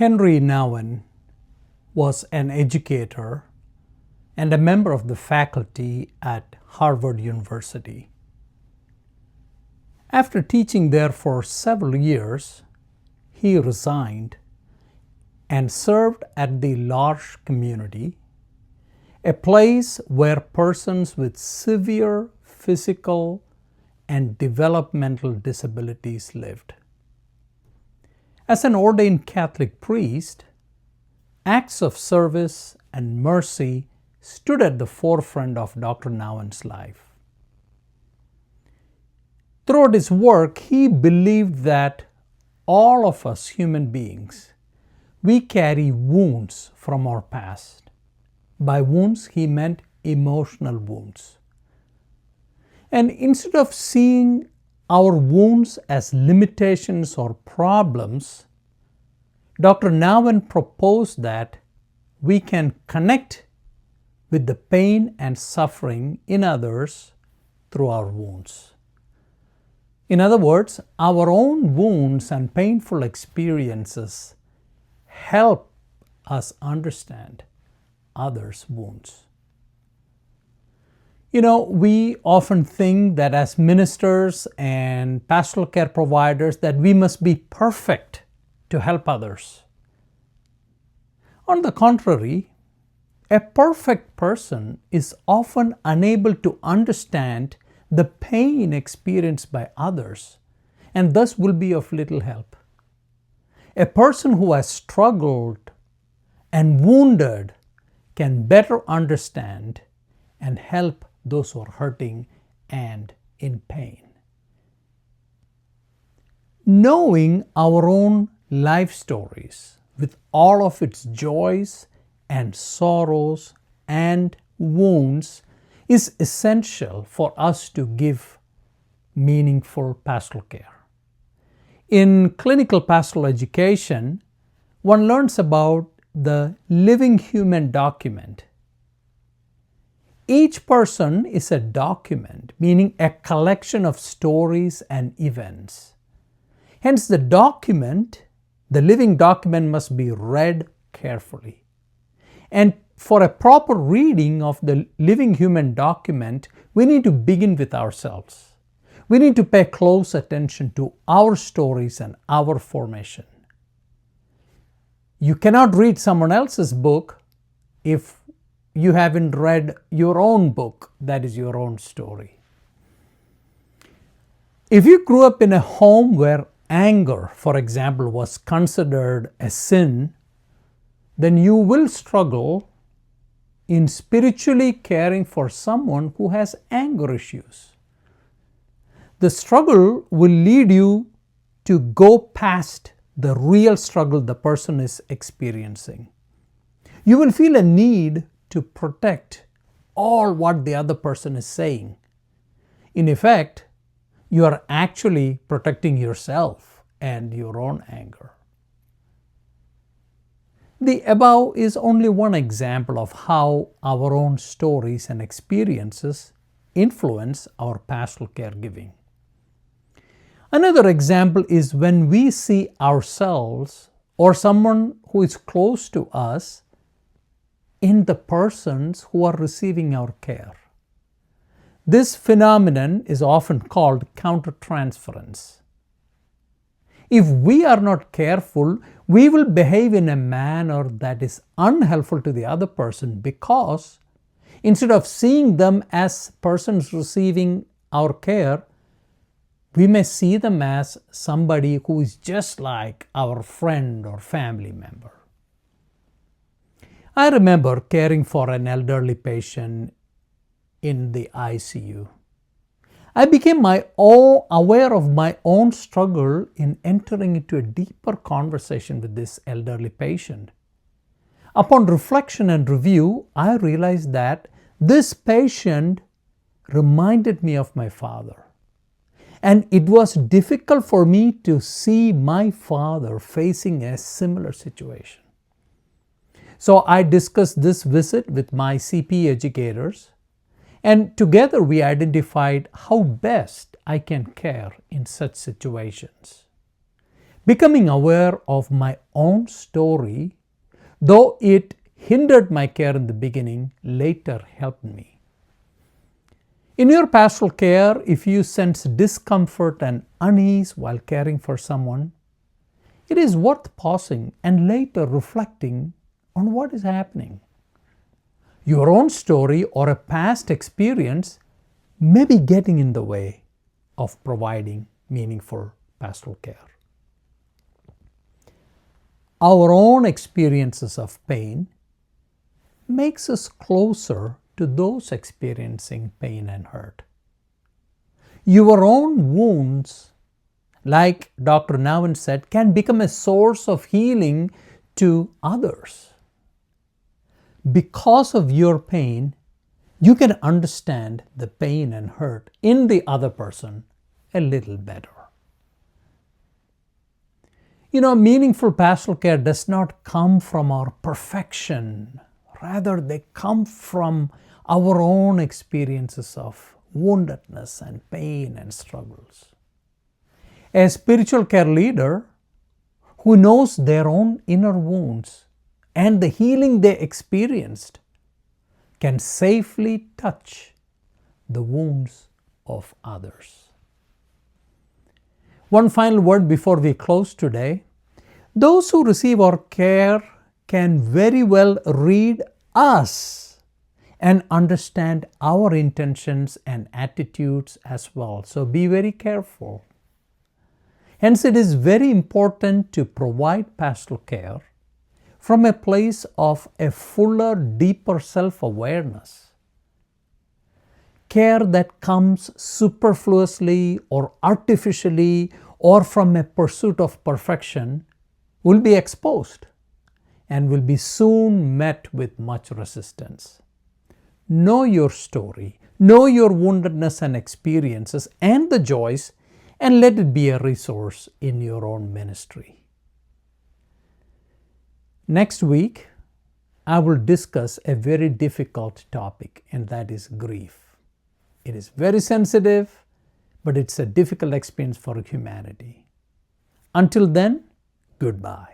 Henry Nouwen was an educator and a member of the faculty at Harvard University. After teaching there for several years, he resigned and served at the L'Arche community, a place where persons with severe physical and developmental disabilities lived. As an ordained Catholic priest, acts of service and mercy stood at the forefront of Dr. Nouwen's life. Throughout his work, he believed that all of us human beings, we carry wounds from our past. By wounds, he meant emotional wounds. And instead of seeing our wounds as limitations or problems, Dr. Nouwen proposed that we can connect with the pain and suffering in others through our wounds. In other words, our own wounds and painful experiences help us understand others' wounds. We often think that as ministers and pastoral care providers that we must be perfect to help others. On the contrary, a perfect person is often unable to understand the pain experienced by others and thus will be of little help. A person who has struggled and wounded can better understand and help those who are hurting and in pain. Knowing our own life stories with all of its joys and sorrows and wounds is essential for us to give meaningful pastoral care. In clinical pastoral education, one learns about the living human document. Each person is a document, meaning a collection of stories and events. Hence, the living document must be read carefully. And for a proper reading of the living human document, we need to begin with ourselves. We need to pay close attention to our stories and our formation. You cannot read someone else's book if you haven't read your own book, that is your own story. If you grew up in a home where anger, for example, was considered a sin, then you will struggle in spiritually caring for someone who has anger issues. The struggle will lead you to go past the real struggle the person is experiencing. You will feel a need to protect all what the other person is saying. In effect, you are actually protecting yourself and your own anger. The above is only one example of how our own stories and experiences influence our pastoral caregiving. Another example is when we see ourselves or someone who is close to us in the persons who are receiving our care. This phenomenon is often called countertransference. If we are not careful, we will behave in a manner that is unhelpful to the other person because instead of seeing them as persons receiving our care, we may see them as somebody who is just like our friend or family member. I remember caring for an elderly patient in the ICU. I became aware of my own struggle in entering into a deeper conversation with this elderly patient. Upon reflection and review, I realized that this patient reminded me of my father. And it was difficult for me to see my father facing a similar situation. So I discussed this visit with my CP educators, and together we identified how best I can care in such situations. Becoming aware of my own story, though it hindered my care in the beginning, later helped me. In your pastoral care, if you sense discomfort and unease while caring for someone, it is worth pausing and later reflecting on what is happening. Your own story or a past experience may be getting in the way of providing meaningful pastoral care. Our own experiences of pain makes us closer to those experiencing pain and hurt. Your own wounds, like Dr. Navan said, can become a source of healing to others. Because of your pain, you can understand the pain and hurt in the other person a little better. Meaningful pastoral care does not come from our perfection. Rather, they come from our own experiences of woundedness and pain and struggles. A spiritual care leader who knows their own inner wounds and the healing they experienced can safely touch the wounds of others. One final word before we close today. Those who receive our care can very well read us and understand our intentions and attitudes as well. So be very careful. Hence, it is very important to provide pastoral care from a place of a fuller, deeper self-awareness. Care that comes superfluously or artificially or from a pursuit of perfection will be exposed and will be soon met with much resistance. Know your story, know your woundedness and experiences and the joys, and let it be a resource in your own ministry. Next week, I will discuss a very difficult topic, and that is grief. It is very sensitive, but it's a difficult experience for humanity. Until then, goodbye.